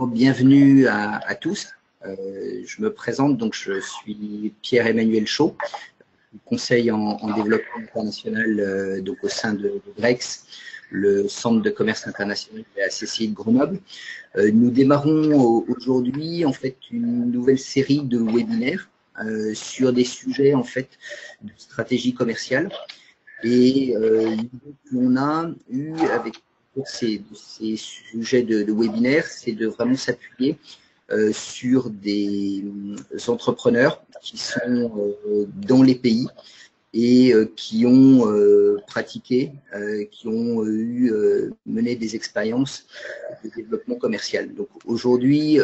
Bienvenue à tous. Je me présente, donc je suis Pierre-Emmanuel Chaud, conseil en développement international donc au sein de GREX, le centre de commerce international de la CCI de Grenoble. Nous démarrons aujourd'hui en fait une nouvelle série de webinaires sur des sujets en fait de stratégie commerciale. Et on a eu avec ces sujets de webinaires, c'est de vraiment s'appuyer sur des entrepreneurs qui sont dans les pays et qui ont pratiqué, qui ont mené des expériences de développement commercial. Donc aujourd'hui,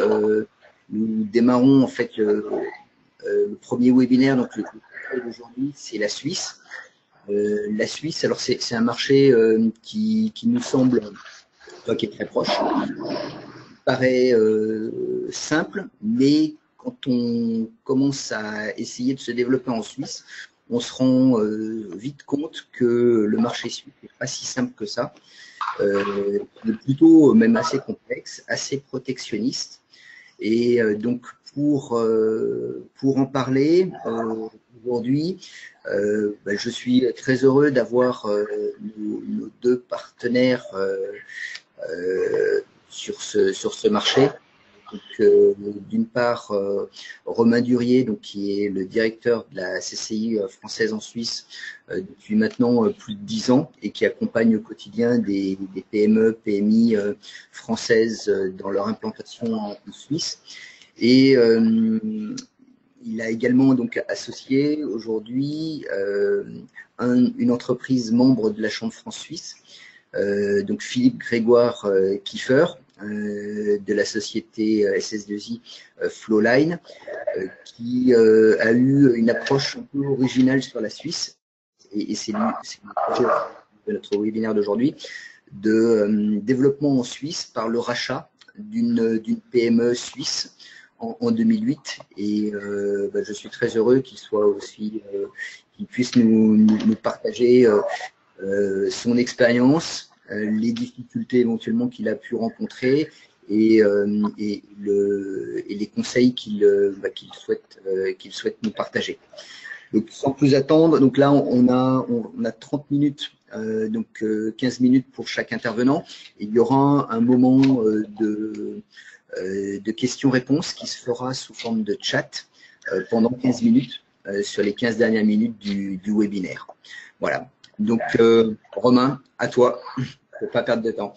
nous démarrons en fait le premier webinaire. Donc le d'aujourd'hui, c'est la Suisse. La Suisse, alors c'est un marché qui nous semble, qui est très proche, paraît simple, mais quand on commence à essayer de se développer en Suisse, on se rend vite compte que le marché suisse n'est pas si simple que ça. Il est plutôt même assez complexe, assez protectionniste. Et donc pour en parler aujourd'hui, je suis très heureux d'avoir nos deux partenaires sur ce marché. D'une part, Romain Durier, donc, qui est le directeur de la CCI française en Suisse depuis maintenant plus de 10 ans et qui accompagne au quotidien des PME, PMI françaises dans leur implantation en Suisse. Et il a également donc associé aujourd'hui une entreprise membre de la Chambre France-Suisse, donc Philippe Grégoire Kiefer, de la société SS2I Flowline, qui a eu une approche un peu originale sur la Suisse, et c'est le projet de notre webinaire d'aujourd'hui, de développement en Suisse par le rachat d'une PME suisse en 2008, et je suis très heureux qu'il soit aussi, qu'il puisse nous partager son expérience, les difficultés éventuellement qu'il a pu rencontrer et les conseils qu'il souhaite nous partager. Donc sans plus attendre, donc là on a 30 minutes, donc 15 minutes pour chaque intervenant. Et il y aura un moment de questions-réponses qui se fera sous forme de chat pendant 15 minutes sur les 15 dernières minutes du webinaire. Voilà. Donc, Romain, à toi, pour ne pas perdre de temps.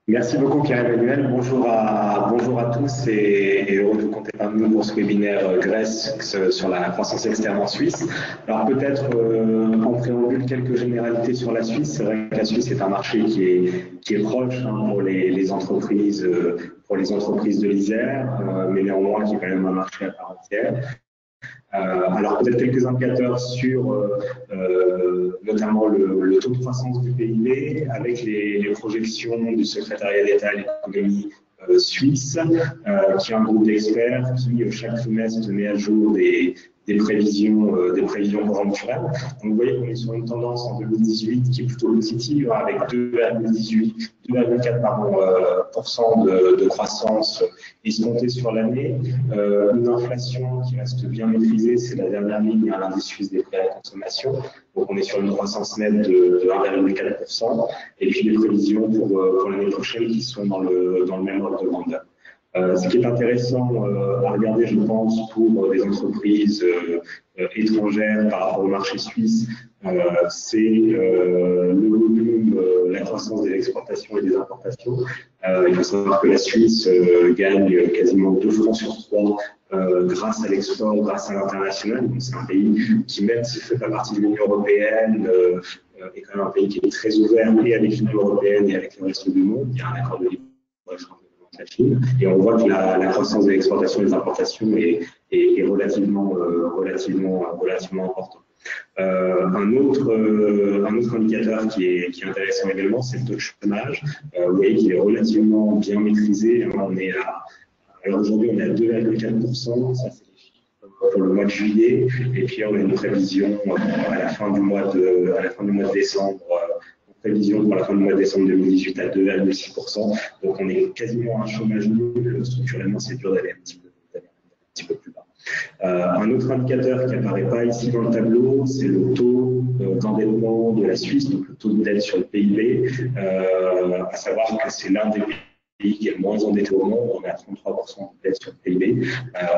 Merci beaucoup, Pierre-Emmanuel. Bonjour à tous et heureux de vous compter parmi nous pour ce webinaire Grèce sur la croissance externe en Suisse. Alors peut-être en préambule quelques généralités sur la Suisse. C'est vrai que la Suisse est un marché qui est proche pour les entreprises de l'Isère, mais néanmoins qui est quand même un marché à part entière. Alors peut-être quelques indicateurs sur notamment le taux de croissance du PIB avec les projections du secrétariat d'État à l'économie suisse, qui est un groupe d'experts qui chaque trimestre met à jour des prévisions conjoncturelles. Donc vous voyez qu'on est sur une tendance en 2018 qui est plutôt positive, avec 2,4% de croissance escomptée sur l'année. Une inflation qui reste bien maîtrisée, c'est la dernière ligne à l'indice suisse des prix à la consommation. Donc on est sur une croissance nette de 1,4%. Et puis les prévisions pour l'année prochaine qui sont dans le même ordre de grandeur. Ce qui est intéressant à regarder, je pense, pour des entreprises étrangères par rapport au marché suisse, c'est le volume, la croissance des exportations et des importations. Il faut savoir que la Suisse gagne quasiment 2 francs sur 3 grâce à l'export, grâce à l'international. Donc c'est un pays qui, même s'il fait pas partie de l'Union européenne, est quand même un pays qui est très ouvert et avec l'Union européenne et avec le reste du monde. Il y a un accord de libre-échange. Et on voit que la croissance des exportations et des importations est relativement importante. Un autre indicateur qui est intéressant également, c'est le taux de chômage. Vous voyez qu'il est relativement bien maîtrisé. Alors aujourd'hui, on est à 2,4%. Ça, c'est les chiffres pour le mois de juillet. Et puis, on a une prévision à la fin du mois de décembre prévision pour la fin du mois de décembre 2018 à 2,6%. Donc on est quasiment à un chômage nul. Structurellement, c'est dur d'aller un petit peu plus bas. Un autre indicateur qui n'apparaît pas ici dans le tableau, c'est le taux d'endettement de la Suisse, donc le taux de dette sur le PIB, à savoir que c'est l'un des pays qui est le moins endetté au monde. On est à 33% de dette sur le PIB,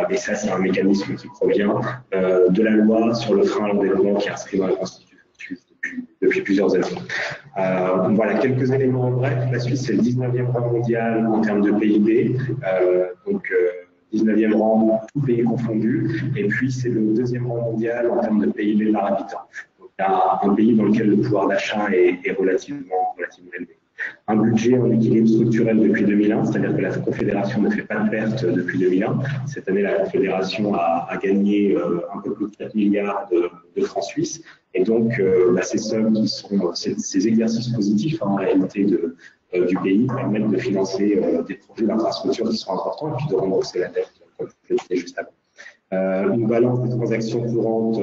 et ça, c'est un mécanisme qui provient de la loi sur le frein à l'endettement qui est inscrit dans la Constitution suisse depuis plusieurs années. Voilà quelques éléments en bref. La Suisse, c'est le 19e rang mondial en termes de PIB, donc 19e rang, tout pays confondu, et puis c'est le 2e rang mondial en termes de PIB par habitant. Donc, il y a un pays dans lequel le pouvoir d'achat est relativement élevé. Un budget en équilibre structurel depuis 2001, c'est-à-dire que la Confédération ne fait pas de perte depuis 2001. Cette année, la Confédération a gagné un peu plus de 4 milliards de francs suisses. Et donc, ces sommes qui sont ces exercices positifs en réalité du pays permettent de financer des projets d'infrastructure qui sont importants et puis de rembourser la dette, comme je le disais juste avant. Une balance des transactions courantes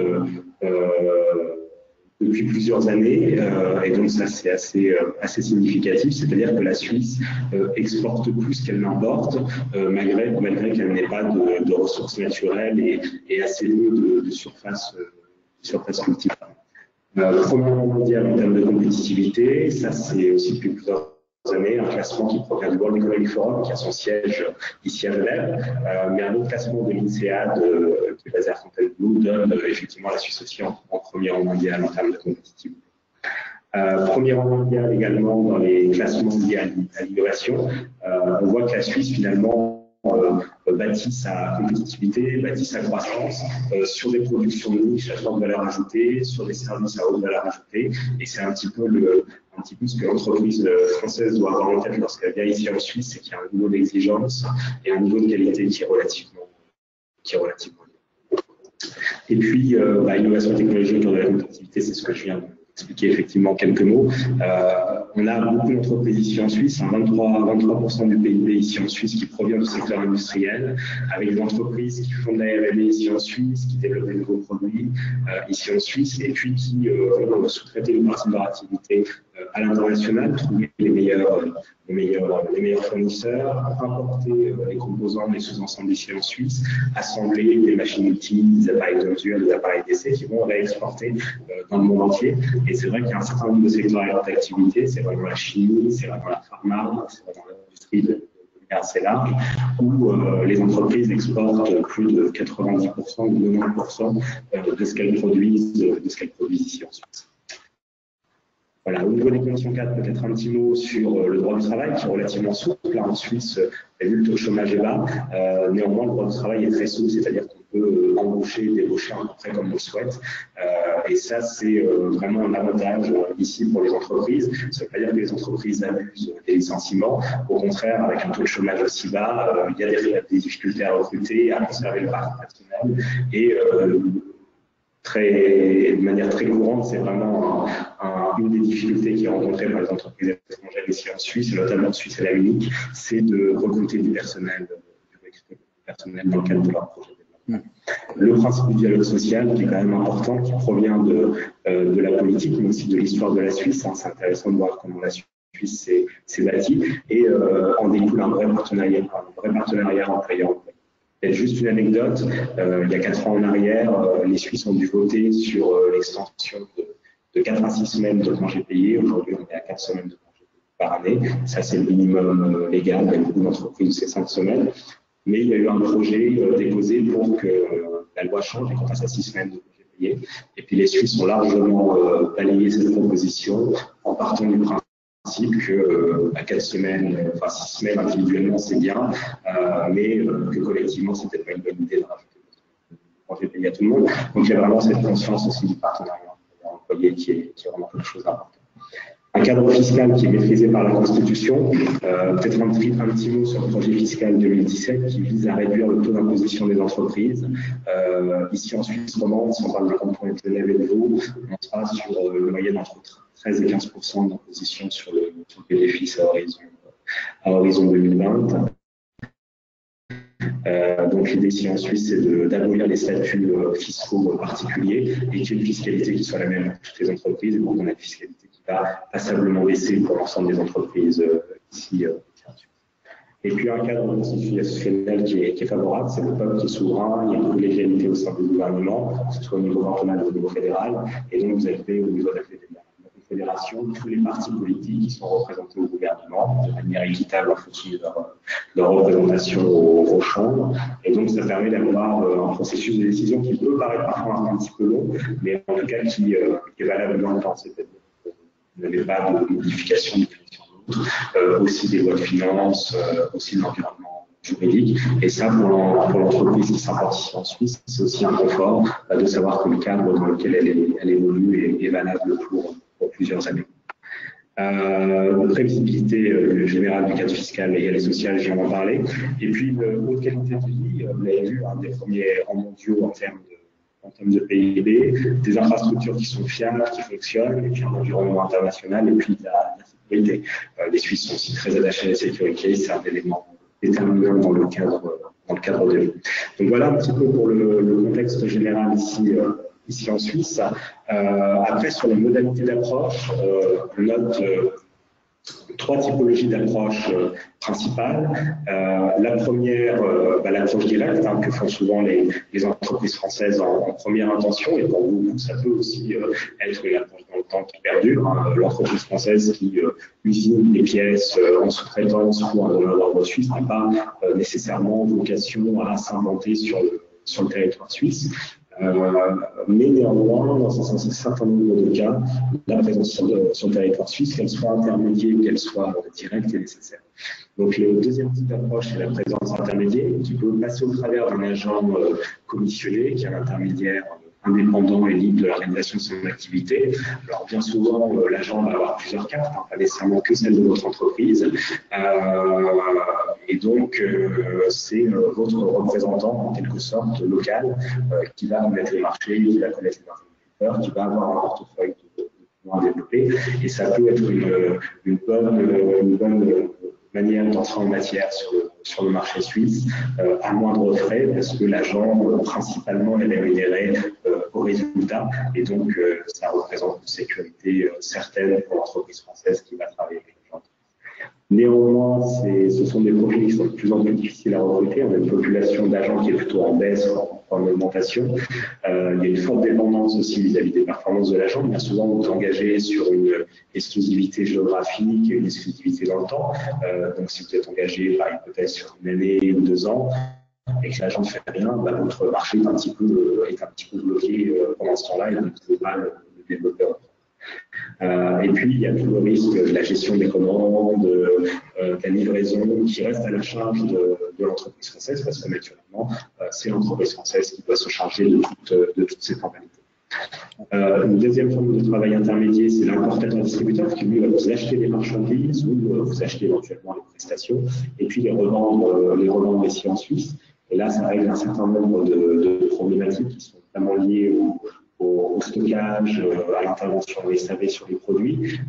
depuis plusieurs années, et donc ça c'est assez significatif, c'est-à-dire que la Suisse exporte plus qu'elle n'importe, malgré qu'elle n'ait pas de ressources naturelles et assez peu de surface cultivable. Premier rang mondial en termes de compétitivité, ça c'est aussi depuis plusieurs années un classement qui provient du World Economic Forum, qui a son siège ici à Genève, mais un autre classement de l'INSEAD, qui est basé à Fontainebleau, donne effectivement la Suisse aussi en premier rang mondial en termes de compétitivité. Premier rang mondial également dans les classements liés à l'innovation. On voit que la Suisse finalement bâtit sa compétitivité, bâtit sa croissance sur des productions de niche à forte valeur ajoutée, sur des services à haute valeur ajoutée, et c'est un petit peu ce que l'entreprise française doit avoir en tête lorsqu'elle vient ici en Suisse, c'est qu'il y a un niveau d'exigence et un niveau de qualité qui est relativement élevé. Et puis, innovation technologique dans la compétitivité, c'est ce que je viens d'expliquer effectivement en quelques mots. On a beaucoup d'entreprises ici en Suisse, 23% du PIB ici en Suisse qui provient du secteur industriel, avec des entreprises qui font de la R&D ici en Suisse, qui développent des nouveaux produits ici en Suisse, et puis qui vont sous-traiter une partie de leur activité à l'international, trouver les meilleurs fournisseurs, importer les composants, les sous-ensembles ici en Suisse, assembler des machines-outils, des appareils de mesure, des appareils d'essai qui vont réexporter dans le monde entier. Et c'est vrai qu'il y a un certain nombre de secteurs d'activité, c'est vraiment la chimie, c'est vraiment la pharma, c'est vraiment l'industrie de manière assez large, où les entreprises exportent plus de 90% ou 90% de ce qu'elles produisent ici en Suisse. Voilà, au niveau des conditions cadres, peut-être un petit mot sur le droit du travail qui est relativement souple. Là, en Suisse, le taux de chômage est bas. Néanmoins, le droit du travail est très souple, c'est-à-dire qu'on peut embaucher, débaucher à peu près comme on le souhaite. Et ça, c'est vraiment un avantage ici pour les entreprises. Ça ne veut pas dire que les entreprises abusent des licenciements. Au contraire, avec un taux de chômage aussi bas, il y a des difficultés à recruter, à conserver le parc national. Et de manière très courante, c'est vraiment une des difficultés qui est rencontrée par les entreprises étrangères ici en Suisse, et notamment en Suisse à la unique, c'est de recruter du personnel dans le cadre de leur projet de développement. Le principe du dialogue social, qui est quand même important, qui provient de la politique, mais aussi de l'histoire de la Suisse. C'est intéressant de voir comment la Suisse s'est bâtie, et en découle un vrai partenariat employeur-employé. Et juste une anecdote, il y a 4 ans en arrière, les Suisses ont dû voter sur l'extension de 4 à 6 semaines de congés payés. Aujourd'hui, on est à 4 semaines de congés payés par année. Ça, c'est le minimum légal. Il y a beaucoup d'entreprises où c'est 5 semaines. Mais il y a eu un projet déposé pour que la loi change et qu'on passe à 6 semaines de congés payés. Et puis les Suisses ont largement balayé cette proposition en partant du principe que à 4 semaines, enfin 6 semaines individuellement, c'est bien, mais que collectivement, c'est peut-être pas une bonne idée de rajouter des congés payés à tout le monde. Donc il y a vraiment cette conscience aussi du partenariat employé qui est vraiment quelque chose d'important. Un cadre fiscal qui est maîtrisé par la Constitution, peut-être un petit mot sur le projet fiscal 2017 qui vise à réduire le taux d'imposition des entreprises. Ici en Suisse romande, si on parle des cantons de Genève et de Vaud, on sera sur une moyenne entre 13 et 15% d'imposition sur le bénéfice à horizon 2020. Donc l'idée ici en Suisse, c'est d'abolir les statuts fiscaux particuliers et qu'il y ait une fiscalité qui soit la même pour toutes les entreprises, et donc on a une fiscalité qui va passablement baisser pour l'ensemble des entreprises ici. Et puis un cadre constitutionnel qui est favorable, c'est le peuple qui est souverain, il y a une collégialité au sein du gouvernement, que ce soit au niveau cantonal ou au niveau fédéral, et donc vous avez au niveau de la Confédération tous les partis politiques qui sont représentés au gouvernement de manière équitable en fonction de leur représentation aux chambres, et donc ça permet d'avoir un processus de décision qui peut paraître parfois un petit peu long, mais en tout cas qui est valable dans le temps, c'est-à-dire que vous n'avez pas de modification de aussi des lois de finances, aussi de l'environnement juridique. Et ça, pour l'entreprise qui s'implante en Suisse, c'est aussi un confort de savoir que le cadre dans lequel elle évolue est valable pour plusieurs années. Prévisibilité générale du cadre fiscal, légal et social, je viens d'en parler. Et puis, une haute qualité de vie, vous l'avez vu, un des premiers rangs mondiaux en termes de PIB, des infrastructures qui sont fiables, qui fonctionnent, et puis un environnement international, et puis la sécurité. Les Suisses sont aussi très attachés à la sécurité, c'est un élément déterminant dans le cadre de vie. Donc voilà un petit peu pour le contexte général ici en Suisse. Après, sur les modalités d'approche, on note trois typologies d'approches principales. La première, l'approche directe, que font souvent les entreprises françaises en première intention, et pour vous, ça peut aussi être une approche dans le temps qui perdure. L'entreprise française qui usine les pièces en sous-traitance ou en ordre suisse n'a pas nécessairement vocation à s'implanter sur le territoire suisse. Mais néanmoins, dans un certain nombre de cas, la présence sur le territoire suisse, qu'elle soit intermédiaire ou qu'elle soit directe, est nécessaire. Donc, le deuxième type d'approche, c'est la présence intermédiaire, qui peut passer au travers d'un agent commissionné, qui est un intermédiaire indépendant et libre de la réalisation de son activité. Alors, bien souvent, l'agent va avoir plusieurs cartes, pas nécessairement que celle de votre entreprise. Et donc, c'est votre représentant, en quelque sorte, local, qui va connaître les marchés, qui va connaître les interlocuteurs, qui va avoir un portefeuille de points à développer. Et ça peut être une bonne manière d'entrer en matière sur le marché suisse, à moindre frais, parce que l'agent, principalement, est rémunéré au résultat. Et donc, ça représente une sécurité certaine pour l'entreprise française qui va travailler avec l'agent. Néanmoins, ce sont des profils qui sont de plus en plus difficiles à recruter. On a une population d'agents qui est plutôt en baisse, en augmentation. Il y a une forte dépendance aussi vis-à-vis des performances de l'agent. Bien souvent, vous vous engagez sur une exclusivité géographique et une exclusivité dans le temps. Donc, si vous êtes engagé par hypothèse sur une année ou 2 ans, et que l'agent ne fait rien, votre marché est un petit peu bloqué pendant ce temps-là et vous ne pouvez pas le développer. Et puis, il y a tout le risque de la gestion des commandes, de la livraison qui reste à la charge de l'entreprise française, parce que naturellement, c'est l'entreprise française qui doit se charger de toutes ces formalités. Une deuxième forme de travail intermédiaire, c'est l'importateur-distributeur qui lui va vous acheter des marchandises ou vous acheter éventuellement les prestations et puis les revendre ici en Suisse. Et là, ça règle un certain nombre de problématiques qui sont notamment liées au stockage, à l'intervention des SAV sur les produits.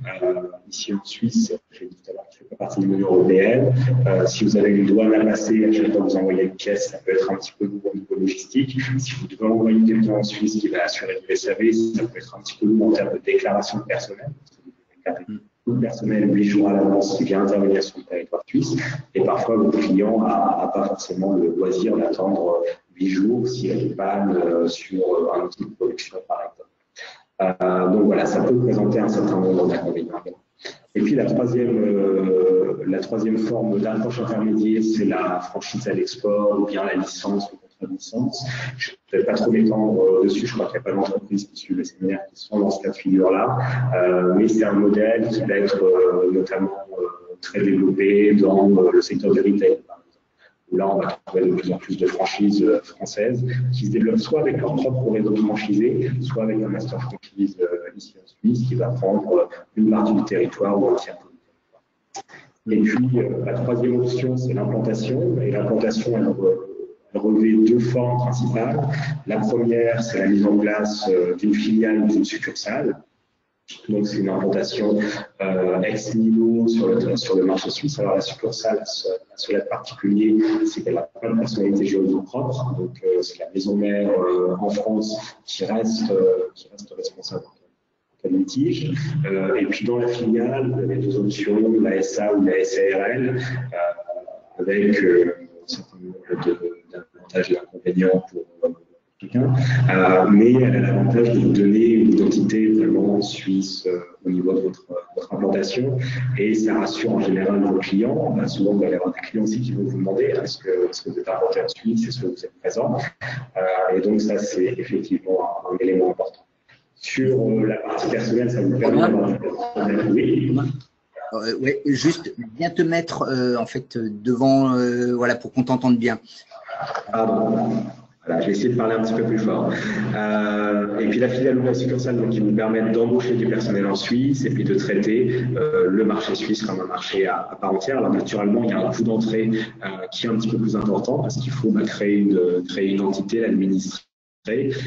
Ici en Suisse, j'ai dit tout à l'heure qu'il ne fait pas partie de l'Union européenne. Si vous avez une douane à passer, à chaque fois que vous envoyez une pièce, ça peut être un petit peu lourd au niveau logistique. Si vous devez envoyer quelqu'un en Suisse qui va assurer du SAV, ça peut être un petit peu lourd en termes de déclaration de personnel. Tout le personnel 8 jours à l'avance qui vient intervenir sur le territoire suisse. Et parfois, votre client n'a pas forcément le loisir d'attendre 8 jours s'il a une panne sur un outil de production, par exemple. Donc voilà, ça peut présenter un certain nombre d'inconvénients. Et puis la troisième forme d'approche intermédiaire, c'est la franchise à l'export ou bien la licence ou contrat de licence. Je ne vais peut-être pas trop m'étendre dessus, je crois qu'il n'y a pas d'entreprise qui suivent les séminaires qui sont dans ce cas de figure-là, mais c'est un modèle qui va être notamment très développé dans le secteur du retail. Là, on va trouver de plus en plus de franchises françaises qui se développent soit avec leur propre réseau de franchisés, soit avec un master franchise ici en Suisse qui va prendre une partie du territoire ou un tiers du territoire. Et puis, la troisième option, c'est l'implantation. Et l'implantation, elle revêt 2 formes principales. La première, c'est la mise en place d'une filiale ou d'une succursale. Donc, c'est une implantation ex nihilo sur le marché suisse. Alors, la succursale, cela de particulier, c'est qu'elle n'a pas de personnalité juridique propre. Donc, c'est la maison mère en France qui reste responsable en cas de litige. Et puis dans la filiale, vous avez deux options, la SA ou la SARL, avec un certain nombre d'avantages et d'inconvénients pour chacun. Mais elle a l'avantage de vous donner une identité vraiment suisse au niveau de votre implantation, et ça rassure en général vos clients. Souvent, vous allez avoir des clients aussi qui vont vous demander est-ce que vous êtes implanté en Suisse, est-ce que vous êtes présent, et donc ça, c'est effectivement un élément important. Sur la partie personnelle, ça vous permet d'avoir une personnelle. Oui. Ouais, juste bien te mettre en fait devant, voilà, pour qu'on t'entende bien. Pardon. Voilà, je vais essayer de parler un petit peu plus fort. Et puis la filiale ou la succursale, donc, qui vous permettent d'embaucher du personnel en Suisse et puis de traiter le marché suisse comme un marché à part entière. Alors naturellement, il y a un coût d'entrée qui est un petit peu plus important parce qu'il faut créer une entité, l'administrer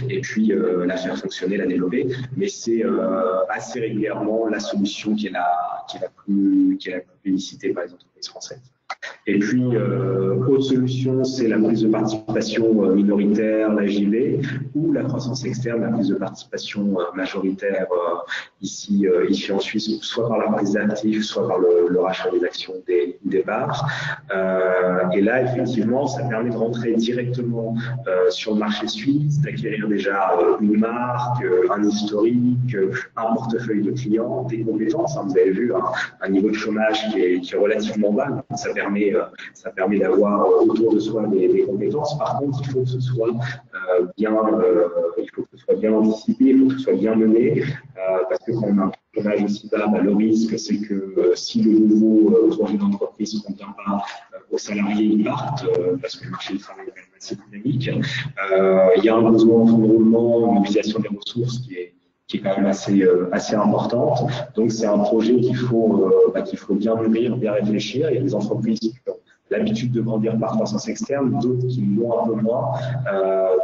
et puis la faire fonctionner, la développer. Mais c'est assez régulièrement la solution qui est la plus plébiscitée par les entreprises françaises. Et puis, autre solution, c'est la prise de participation minoritaire, la JV, ou la croissance externe, la prise de participation majoritaire ici en Suisse, soit par la prise d'actifs, soit par le rachat des actions des parts. Et là, effectivement, ça permet de rentrer directement sur le marché suisse, d'acquérir déjà une marque, un historique, un portefeuille de clients, des compétences. Vous avez vu un niveau de chômage qui est relativement bas. Ça permet d'avoir autour de soi des compétences. Par contre, il faut que ce soit bien anticipé, il faut que ce soit bien mené, parce que quand on a un chômage aussi bas, le risque, c'est que si le nouveau projet d'entreprise ne convient pas aux salariés, ils partent, parce que le marché du travail est quand même assez dynamique. Il y a un besoin en fonds de roulement, une utilisation des ressources qui est quand même assez importante. Donc, c'est un projet qu'il faut bien mûrir, bien réfléchir. Il y a des entreprises qui ont l'habitude de grandir par croissance externe, d'autres qui l'ont un peu moins.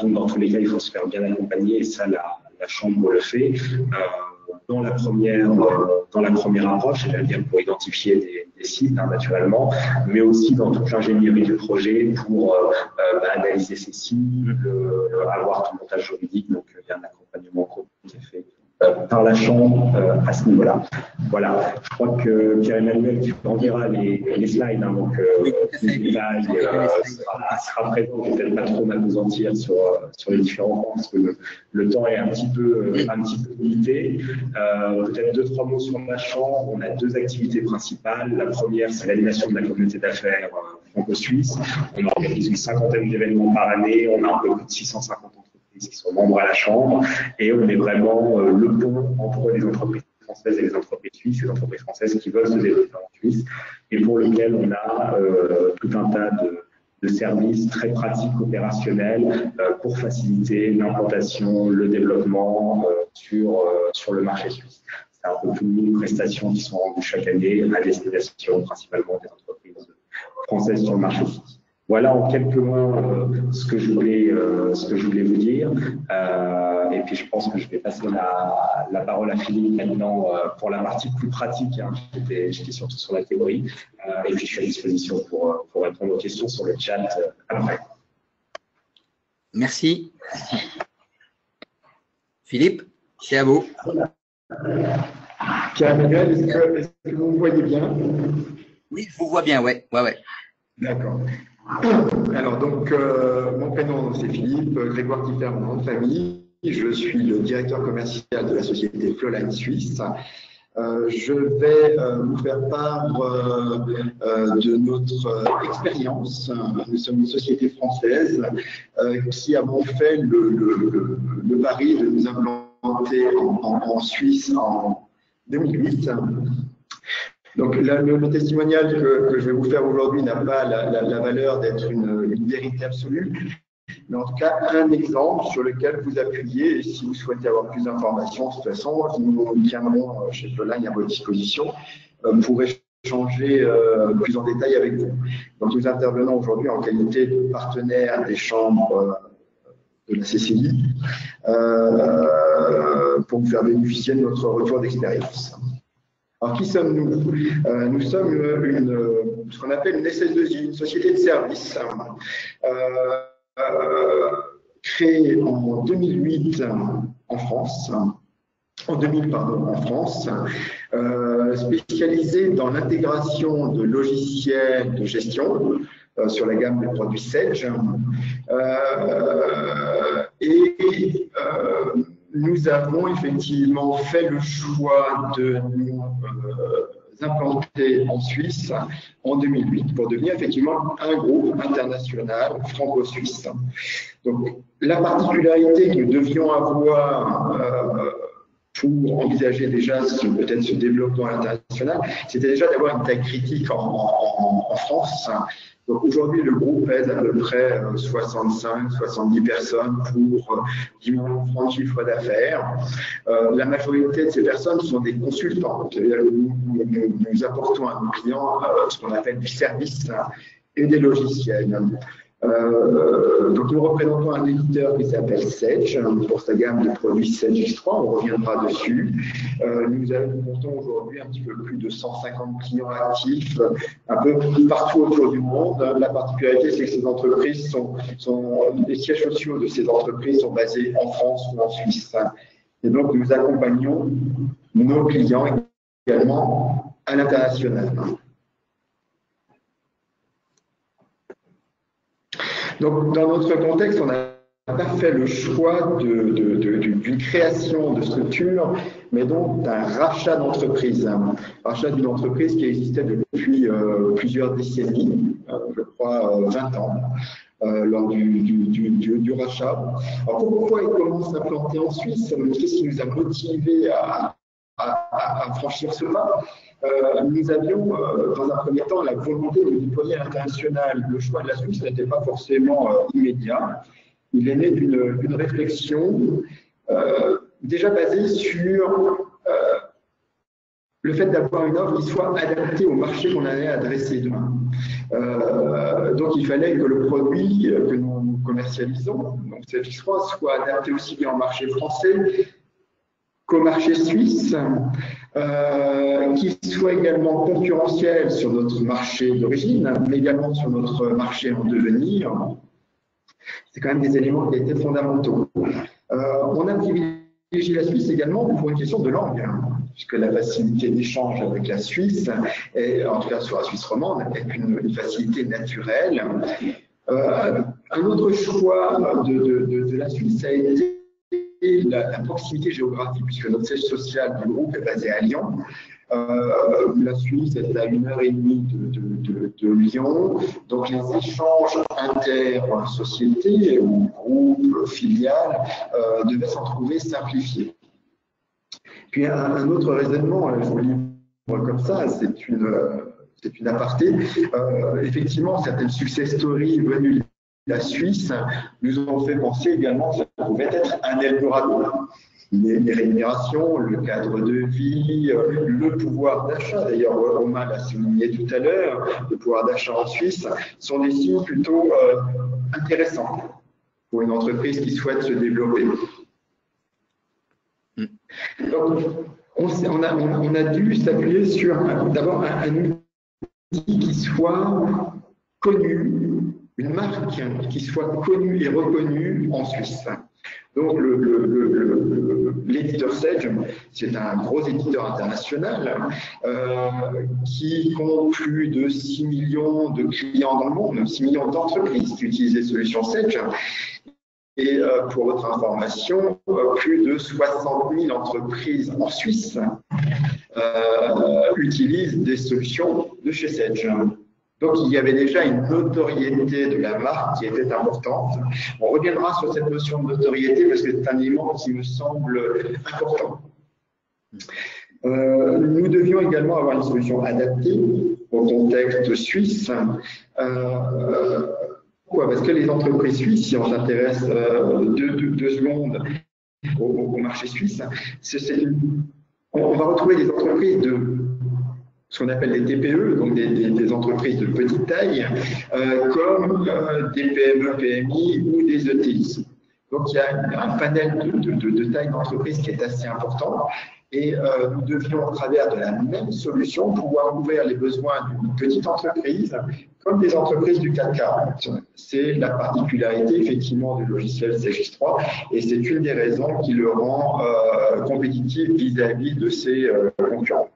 Donc, dans tous les cas, il faut se faire bien accompagner, et ça, la Chambre le fait. Dans la première approche, c'est-à-dire pour identifier des sites, naturellement, mais aussi dans toute l'ingénierie du projet pour analyser ces cibles, avoir tout le montage juridique. Donc, il y a un accompagnement qui est fait par la Chambre à ce niveau-là. Voilà, je crois que Pierre-Emmanuel, tu enverras les slides, donc oui, les détails sera présent. Je ne vais peut-être pas trop m'apesantir sur les différents points parce que le temps est un petit peu limité. Peut-être 2-3 mots sur la Chambre. On a deux activités principales. La première, c'est l'animation de la communauté d'affaires franco-suisse. On organise une cinquantaine d'événements par année. On a un peu plus de 650 entreprises qui sont membres à la Chambre, et on est vraiment le pont entre les entreprises françaises et les entreprises suisses, les entreprises françaises qui veulent se développer en Suisse, et pour lequel on a tout un tas de services très pratiques, opérationnels, pour faciliter l'implantation, le développement sur le marché suisse. C'est un peu plus de 1000 prestations qui sont rendues chaque année à destination principalement des entreprises françaises sur le marché suisse. Voilà en quelques mots ce que je voulais vous dire. Et puis je pense que je vais passer la parole à Philippe maintenant pour la partie plus pratique. J'étais surtout sur la théorie. Et puis je suis à disposition pour répondre aux questions sur le chat après. Merci. Philippe, c'est à vous. Pierre-Emmanuel, est-ce que vous me voyez bien? Oui, je vous vois bien, ouais. D'accord. Alors, donc, mon prénom, c'est Philippe, Grégoire Kiffer, mon nom de famille. Je suis le directeur commercial de la société Flowline Suisse. Je vais vous faire part de notre expérience. Nous sommes une société française qui avons fait le pari de nous implanter en Suisse en 2008. Donc, le testimonial que je vais vous faire aujourd'hui n'a pas la valeur d'être une vérité absolue, mais en tout cas, un exemple sur lequel vous appuyez. Et si vous souhaitez avoir plus d'informations, de toute façon, nous tiendrons chez Flowline à votre disposition pour échanger plus en détail avec vous. Donc, nous intervenons aujourd'hui en qualité de partenaire des chambres de la CCI pour vous faire bénéficier de notre retour d'expérience. Alors, qui sommes-nous? Nous sommes ce qu'on appelle une SS2I, une société de services, créée en 2008 en France, en 2000, pardon, en France, spécialisé dans l'intégration de logiciels de gestion sur la gamme des produits Sage. Nous avons effectivement fait le choix de nous implanter en Suisse en 2008 pour devenir effectivement un groupe international franco-suisse. Donc, la particularité que nous devions avoir pour envisager déjà peut-être ce développement international, c'était déjà d'avoir une taille critique en France. Donc aujourd'hui, le groupe pèse à peu près 65-70 personnes pour 10 millions de francs de chiffre d'affaires. La majorité de ces personnes sont des consultants. Nous apportons à nos clients ce qu'on appelle du service et des logiciels. Donc nous représentons un éditeur qui s'appelle Sage pour sa gamme de produits Sage X3, on reviendra dessus. Nous comptons aujourd'hui un petit peu plus de 150 clients actifs un peu partout autour du monde. La particularité, c'est que ces entreprises les sièges sociaux de ces entreprises sont basés en France ou en Suisse. Et donc nous accompagnons nos clients également à l'international. Donc, dans notre contexte, on n'a pas fait le choix d'une création de structure, mais donc d'un rachat d'entreprise. Rachat d'une entreprise qui existait depuis plusieurs décennies, je crois 20 ans, lors du rachat. Alors, pourquoi et comment s'implanter en Suisse? Qu'est-ce qui nous a motivés à franchir ce pas? Nous avions, dans un premier temps, la volonté de déployer à l'international. Le choix de la Suisse n'était pas forcément immédiat. Il est né d'une réflexion déjà basée sur le fait d'avoir une offre qui soit adaptée au marché qu'on allait adresser demain. Donc, il fallait que le produit que nous commercialisons, donc Sage X3, soit adapté aussi bien au marché français qu'au marché suisse, qui soit également concurrentiel sur notre marché d'origine, mais également sur notre marché en devenir. C'est quand même des éléments qui étaient fondamentaux. On a privilégié la Suisse également pour une question de langue, puisque la facilité d'échange avec la Suisse, et en tout cas sur la Suisse romande, est une facilité naturelle. Un autre choix de la Suisse a été la proximité géographique, puisque notre siège social du groupe est basé à Lyon. La Suisse est à 1h30 de Lyon. Donc les échanges inter-sociétés ou groupes, filiales devaient s'en trouver simplifiés. Puis un autre raisonnement, je vous livre comme ça, c'est une aparté. Effectivement, certaines success stories venues de la Suisse nous ont fait penser également que ça pouvait être un Eldorado. Les rémunérations, le cadre de vie, le pouvoir d'achat, d'ailleurs Romain l'a souligné tout à l'heure, le pouvoir d'achat en Suisse, sont des signes plutôt intéressants pour une entreprise qui souhaite se développer. Donc, on a dû s'appuyer sur d'abord un outil qui soit connu, une marque qui soit connue et reconnue en Suisse. Donc, l'éditeur Sage, c'est un gros éditeur international qui compte plus de 6 millions de clients dans le monde, 6 millions d'entreprises qui utilisent les solutions Sage. Et pour votre information, plus de 60 000 entreprises en Suisse utilisent des solutions de chez Sage. Donc, il y avait déjà une notoriété de la marque qui était importante. On reviendra sur cette notion de notoriété parce que c'est un élément qui me semble important. Nous devions également avoir une solution adaptée au contexte suisse. Pourquoi? Parce que les entreprises suisses, si on s'intéresse 2 secondes au marché suisse, on va retrouver des entreprises de ce qu'on appelle des TPE, donc des entreprises de petite taille, comme des PME, PMI ou des ETI. Donc il y a un panel de taille d'entreprise qui est assez important. Et nous devions, à travers de la même solution, pouvoir couvrir les besoins d'une petite entreprise comme des entreprises du CAC 40. C'est la particularité, effectivement, du logiciel CX3 et c'est une des raisons qui le rend compétitif vis-à-vis de ses concurrents.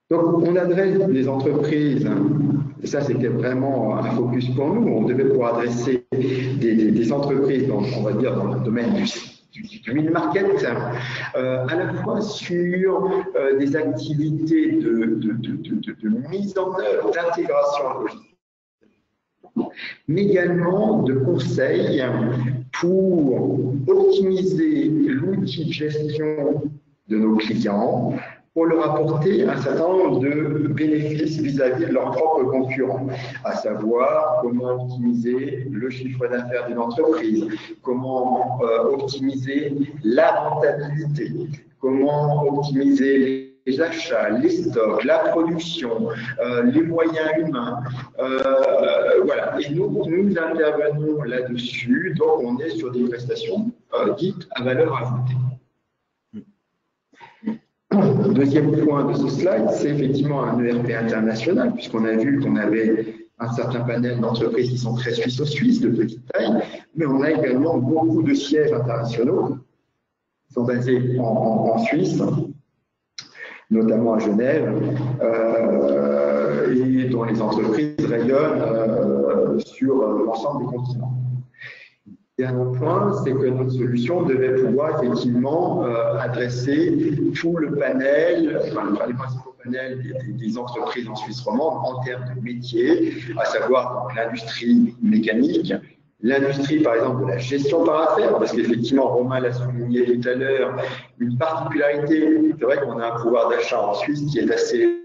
Donc, on adresse des entreprises, et ça c'était vraiment un focus pour nous, on devait pouvoir adresser des entreprises, on va dire, dans le domaine du mid-market, à la fois sur des activités de mise en œuvre, d'intégration logistique, mais également de conseils pour optimiser l'outil de gestion de nos clients, pour leur apporter un certain nombre de bénéfices vis-à-vis de leurs propres concurrents, à savoir comment optimiser le chiffre d'affaires d'une entreprise, comment optimiser la rentabilité, comment optimiser les achats, les stocks, la production, les moyens humains. Voilà. Et nous intervenons là-dessus, donc on est sur des prestations dites à valeur ajoutée. Deuxième point de ce slide, c'est effectivement un ERP international, puisqu'on a vu qu'on avait un certain panel d'entreprises qui sont très suisses, de petite taille, mais on a également beaucoup de sièges internationaux qui sont basés en Suisse, notamment à Genève, et dont les entreprises rayonnent sur l'ensemble des continents. Et un point, c'est que notre solution devait pouvoir effectivement adresser tout le panel, les principaux panels des entreprises en Suisse romande en termes de métiers, à savoir l'industrie mécanique, l'industrie par exemple de la gestion par affaires, parce qu'effectivement Romain l'a souligné tout à l'heure, une particularité, c'est vrai qu'on a un pouvoir d'achat en Suisse qui est assez élevé.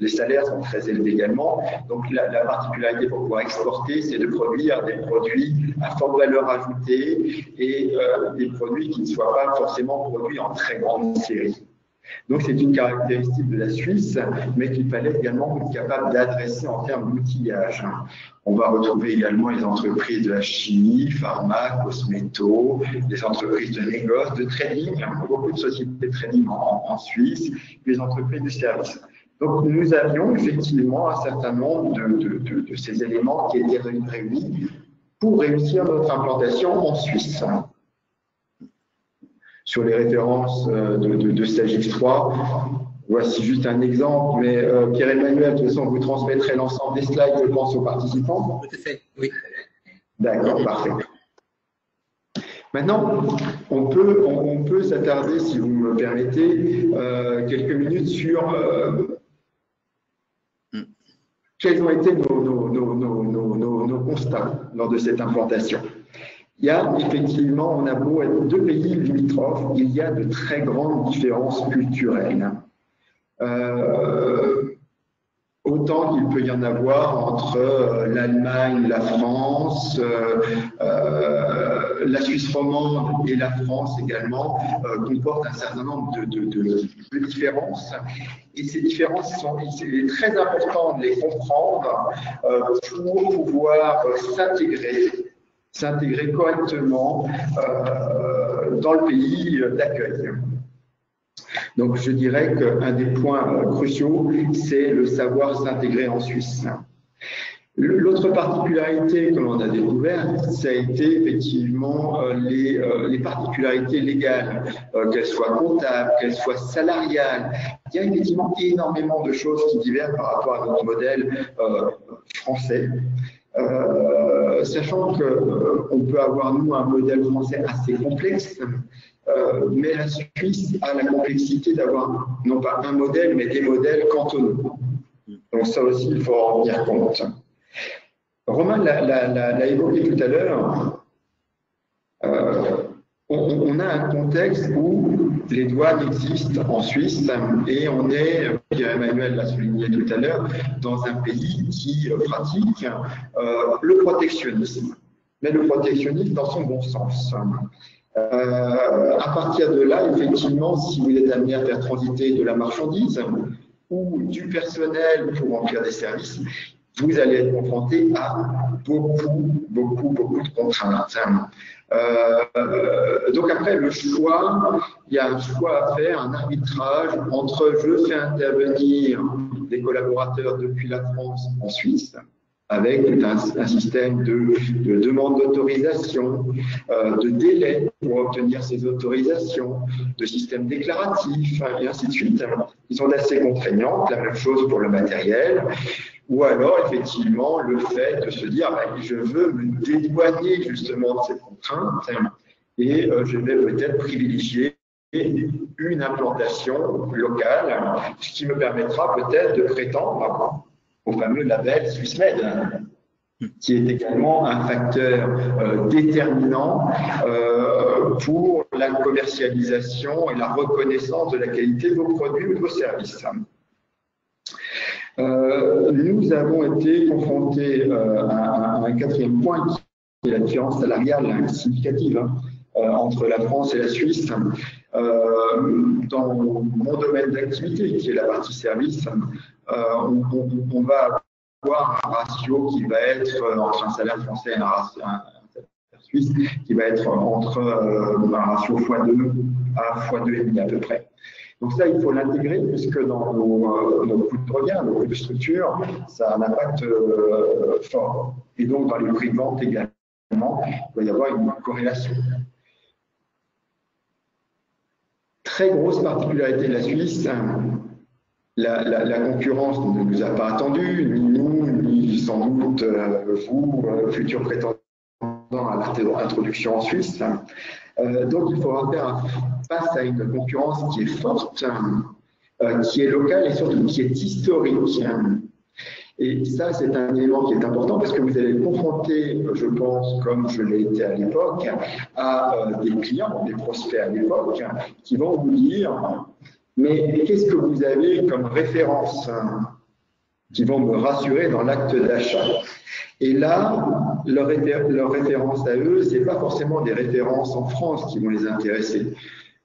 Les salaires sont très élevés également. Donc, la particularité pour pouvoir exporter, c'est de produire des produits à forte valeur ajoutée et des produits qui ne soient pas forcément produits en très grande série. Donc, c'est une caractéristique de la Suisse, mais qu'il fallait également être capable d'adresser en termes d'outillage. On va retrouver également les entreprises de la chimie, pharma, cosméto, des entreprises de négoce, de trading, beaucoup de sociétés de trading en Suisse, les entreprises de services. Donc, nous avions effectivement un certain nombre de ces éléments qui étaient réunis pour réussir notre implantation en Suisse. Sur les références de StageX3, voici juste un exemple, mais Pierre-Emmanuel, de toute façon, vous transmettrez l'ensemble des slides, je pense, aux participants. Tout à fait, oui. D'accord, parfait. Maintenant, on peut s'attarder, si vous me permettez, quelques minutes sur quels ont été nos constats lors de cette implantation. Il y a effectivement, on a beau être deux pays limitrophes, il y a de très grandes différences culturelles. Autant qu'il peut y en avoir entre l'Allemagne, la France, la Suisse romande et la France également comportent un certain nombre de différences. Et ces différences, il est très important de les comprendre pour pouvoir s'intégrer correctement dans le pays d'accueil. Donc, je dirais qu'un des points cruciaux, c'est le savoir s'intégrer en Suisse. L'autre particularité que l'on a découverte, ça a été effectivement les particularités légales, qu'elles soient comptables, qu'elles soient salariales. Il y a effectivement énormément de choses qui diffèrent par rapport à notre modèle français. Sachant qu'on peut avoir, nous, un modèle français assez complexe, mais la Suisse a la complexité d'avoir, non pas un modèle, mais des modèles cantonaux. Donc ça aussi, il faut en tenir compte. Romain l'a évoqué tout à l'heure. On a un contexte où les douanes existent en Suisse et on est, Pierre-Emmanuel l'a souligné tout à l'heure, dans un pays qui pratique le protectionnisme, mais le protectionnisme dans son bon sens. À partir de là, effectivement, si vous êtes amené à faire transiter de la marchandise ou du personnel pour remplir des services, vous allez être confronté à beaucoup de contraintes. Donc après, le choix, il y a un choix à faire, un arbitrage entre je fais intervenir des collaborateurs depuis la France en Suisse, avec un système de demande d'autorisation, de délai pour obtenir ces autorisations, de système déclaratif, et ainsi de suite, qui sont assez contraignantes. La même chose pour le matériel. Ou alors, effectivement, le fait de se dire je veux me dédouaner justement de ces contraintes et je vais peut-être privilégier une implantation locale, ce qui me permettra peut-être de prétendre au fameux label SwissMade, qui est également un facteur déterminant pour la commercialisation et la reconnaissance de la qualité de vos produits ou de vos services. Nous avons été confrontés à un quatrième point qui est la différence salariale significative entre la France et la Suisse. Dans mon domaine d'activité, qui est la partie service, on va avoir un ratio qui va être entre un salaire français et un salaire suisse, qui va être entre un ratio x2 à x2,5 à peu près. Donc ça, il faut l'intégrer puisque dans nos coûts de revient, nos coûts de structure, ça a un impact fort. Et donc dans les prix de vente également, il va y avoir une corrélation. Très grosse particularité de la Suisse, la concurrence ne nous a pas attendu, ni nous, ni sans doute vous, futurs prétendants à l'introduction en Suisse. Donc il faudra faire face à une concurrence qui est forte, qui est locale et surtout qui est historique. Et ça, c'est un élément qui est important parce que vous allez confronter, je pense, comme je l'ai été à l'époque, à des clients, des prospects à l'époque, qui vont vous dire « Mais qu'est-ce que vous avez comme référence ?» qui vont me rassurer dans l'acte d'achat. Et là, leur référence à eux, ce n'est pas forcément des références en France qui vont les intéresser,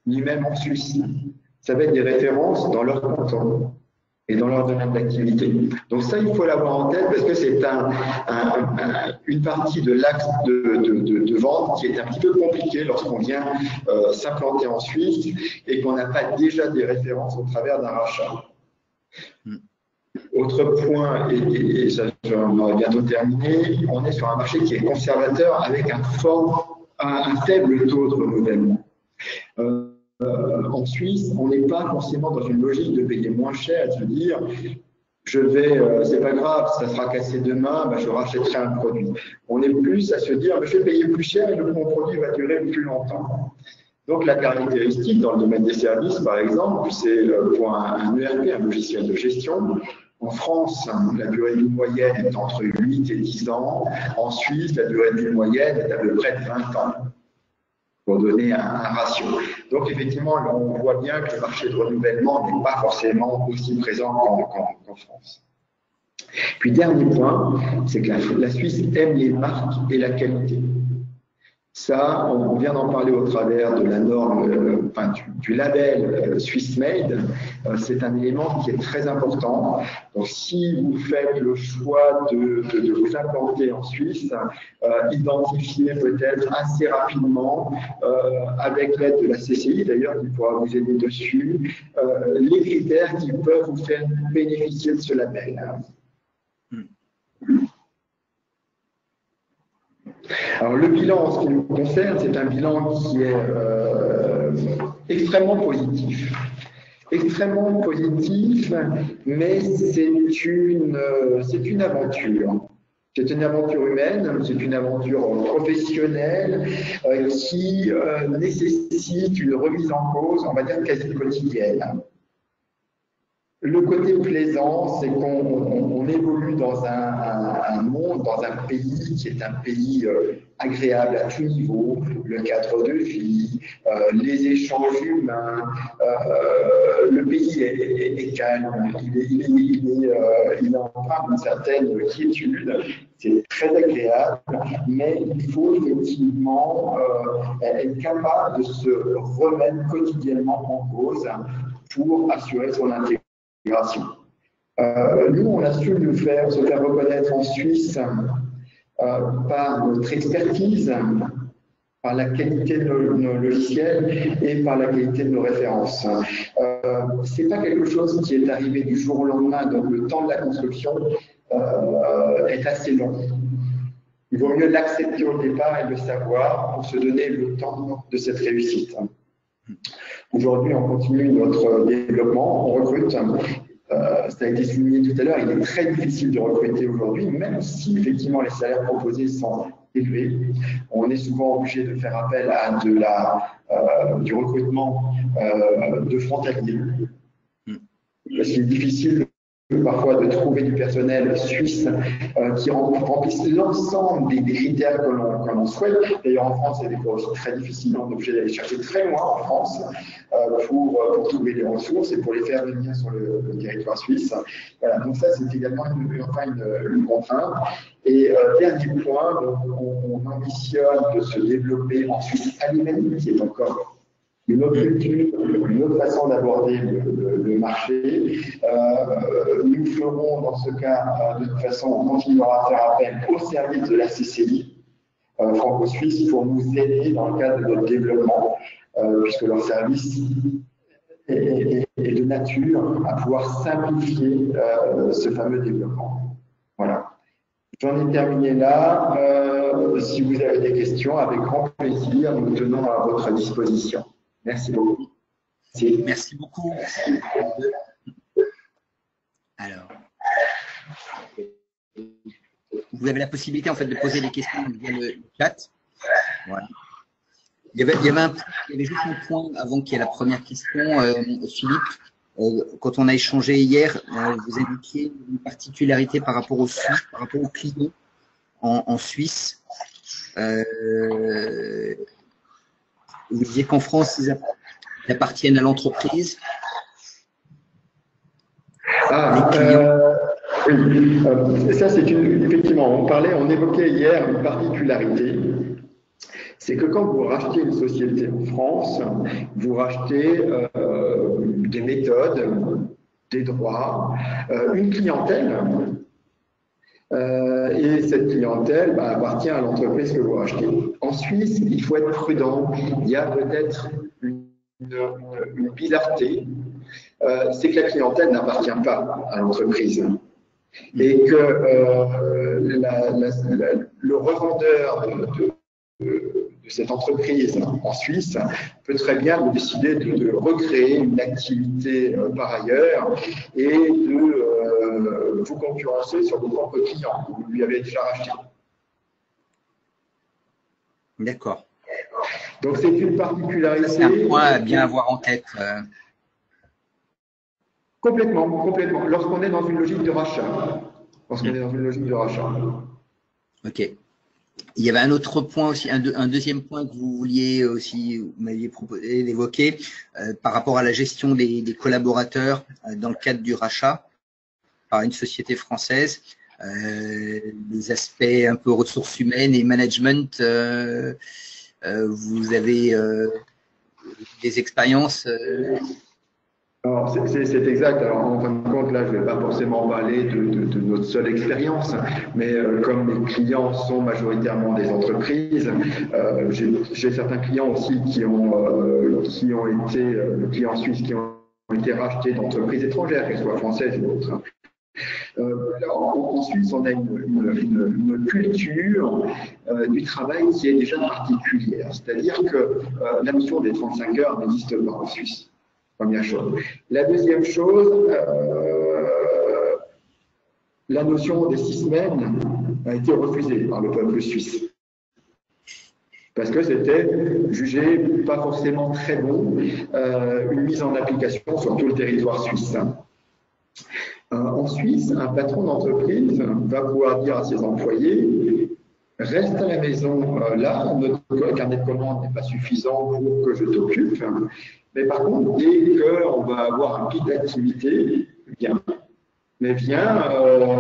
ni même en Suisse. Ça va être des références dans leur canton et dans leur domaine d'activité. Donc ça, il faut l'avoir en tête parce que c'est une partie de l'axe de vente qui est un petit peu compliquée lorsqu'on vient s'implanter en Suisse et qu'on n'a pas déjà des références au travers d'un rachat. Autre point, et ça, j'en aurai bientôt terminé, on est sur un marché qui est conservateur avec un faible taux de renouvellement. En Suisse, on n'est pas forcément dans une logique de payer moins cher, de se dire c'est pas grave, ça sera cassé demain, je rachèterai un produit. On est plus à se dire je vais payer plus cher et mon produit va durer plus longtemps. Donc la caractéristique dans le domaine des services, par exemple, c'est pour un ERP, un logiciel de gestion. En France, la durée de vie moyenne est entre 8 et 10 ans. En Suisse, la durée de vie moyenne est à peu près de 20 ans, pour donner un ratio. Donc effectivement, là, on voit bien que le marché de renouvellement n'est pas forcément aussi présent qu'en France. Puis dernier point, c'est que la Suisse aime les marques et la qualité. Ça, on vient d'en parler au travers de la norme, du label SwissMade. C'est un élément qui est très important. Donc, si vous faites le choix de vous implanter en Suisse, identifiez peut-être assez rapidement, avec l'aide de la CCI d'ailleurs, qui pourra vous aider dessus, les critères qui peuvent vous faire bénéficier de ce label. Alors le bilan en ce qui nous concerne, c'est un bilan qui est extrêmement positif. Extrêmement positif, mais c'est une aventure. C'est une aventure humaine, c'est une aventure professionnelle qui nécessite une remise en cause, on va dire quasi quotidienne. Le côté plaisant, c'est qu'on évolue dans un monde, dans un pays qui est un pays agréable à tout niveau, le cadre de vie, les échanges humains, le pays est calme, il est empreint d'une certaine quiétude, c'est très agréable, mais il faut effectivement être capable de se remettre quotidiennement en cause pour assurer son intégration. Nous, on a su se faire reconnaître en Suisse par notre expertise, par la qualité de nos logiciels et par la qualité de nos références. Ce n'est pas quelque chose qui est arrivé du jour au lendemain, donc le temps de la construction est assez long. Il vaut mieux l'accepter au départ et le savoir pour se donner le temps de cette réussite. Aujourd'hui, on continue notre développement, on recrute. Ça a été souligné tout à l'heure, il est très difficile de recruter aujourd'hui, même si effectivement les salaires proposés sont élevés. On est souvent obligé de faire appel à du recrutement de frontaliers. Parce qu'il est difficile parfois de trouver du personnel suisse qui remplisse l'ensemble des critères que l'on souhaite. D'ailleurs, en France, c'est des fois aussi très difficile. On est obligé d'aller chercher très loin en France pour trouver les ressources et pour les faire venir sur le territoire suisse. Voilà, donc ça, c'est également une contrainte. Et dernier point, donc, on ambitionne de se développer en Suisse alémanique, qui est encore une autre culture, une autre façon d'aborder le marché. Nous ferons dans ce cas, de toute façon, on continuera à faire appel au service de la CCI franco-suisse pour nous aider dans le cadre de notre développement, puisque leur service est de nature à pouvoir simplifier ce fameux développement. Voilà. J'en ai terminé là. Si vous avez des questions, avec grand plaisir, nous tenons à votre disposition. Merci beaucoup. Merci beaucoup. Alors, vous avez la possibilité en fait de poser des questions via le chat. Voilà. Il y avait juste un point avant qu'il y ait la première question, Philippe. Quand on a échangé hier, vous indiquiez une particularité par rapport aux Suisses, par rapport aux clients en Suisse. Vous disiez qu'en France, ils appartiennent à l'entreprise. Oui, ça c'est effectivement, on évoquait hier une particularité, c'est que quand vous rachetez une société en France, vous rachetez des méthodes, des droits, une clientèle, et cette clientèle appartient à l'entreprise que vous rachetez. En Suisse, il faut être prudent, il y a peut-être une bizarreté, c'est que la clientèle n'appartient pas à l'entreprise et que le revendeur de cette entreprise en Suisse peut très bien décider de recréer une activité par ailleurs et de vous concurrencer sur vos propres clients que vous lui avez déjà rachetés. D'accord. Donc c'est une particularité. C'est un point à bien avoir en tête. Complètement. Lorsqu'on est dans une logique de rachat. Ok. Il y avait un autre point aussi, un deuxième point que vous vouliez aussi, vous m'aviez proposé d'évoquer par rapport à la gestion des collaborateurs dans le cadre du rachat par une société française. Les aspects un peu ressources humaines et management, vous avez des expériences Alors, c'est exact. Alors, en fin de compte, là, je ne vais pas forcément parler de notre seule expérience, mais comme les clients sont majoritairement des entreprises, j'ai certains clients aussi qui ont été, clients suisses qui ont été rachetés d'entreprises étrangères, qu'elles soient françaises ou autres. En Suisse, on a une culture du travail qui est déjà particulière, c'est-à-dire que la notion des 35 heures n'existe pas en Suisse. Première chose. La deuxième chose, la notion des 6 semaines a été refusée par le peuple suisse. Parce que c'était jugé pas forcément très bon, une mise en application sur tout le territoire suisse. En Suisse, un patron d'entreprise va pouvoir dire à ses employés: reste à la maison, là, notre carnet de commandes n'est pas suffisant pour que je t'occupe. Mais par contre, dès qu'on va avoir un pic d'activité, viens. Mais viens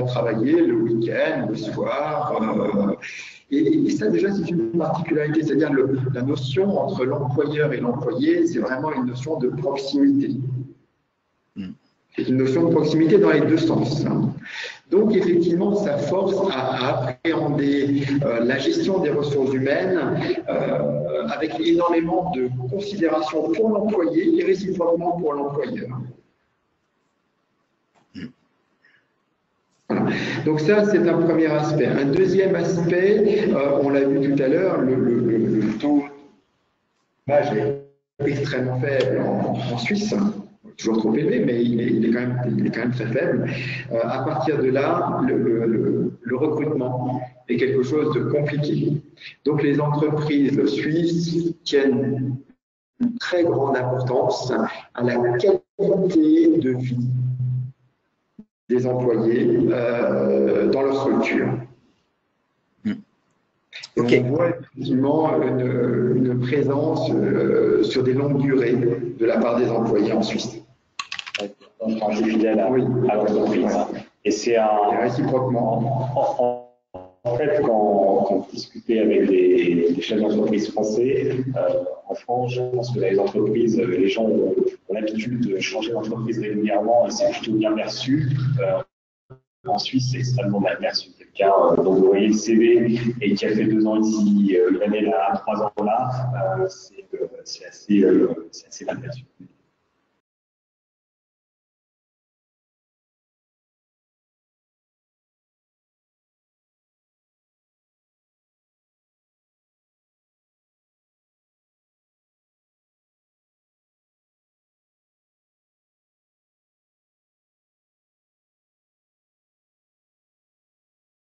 travailler le week-end, le soir. Et ça, déjà, c'est une particularité. C'est-à-dire la notion entre l'employeur et l'employé, c'est vraiment une notion de proximité. C'est une notion de proximité dans les deux sens. Donc, effectivement, ça force à appréhender la gestion des ressources humaines avec énormément de considération pour l'employé et réciproquement pour l'employeur. Voilà. Donc ça, c'est un premier aspect. Un deuxième aspect, on l'a vu tout à l'heure, le taux d'âge est extrêmement faible en Suisse. Toujours trop élevé, mais il est quand même très faible. À partir de là, le recrutement est quelque chose de compliqué. Donc, les entreprises suisses tiennent une très grande importance à la qualité de vie des employés dans leur structure. Okay. On voit effectivement une présence sur des longues durées de la part des employés en Suisse. On est fidèle à l'entreprise. Et c'est réciproquement. En fait, quand on discutait avec des chefs d'entreprise français, en France, je pense que dans les entreprises, les gens ont l'habitude de changer d'entreprise régulièrement et c'est plutôt bien perçu. En Suisse, c'est extrêmement mal perçu. Quelqu'un dont vous voyez le CV et qui a fait 2 ans ici, une année là, 3 ans là, c'est assez mal perçu.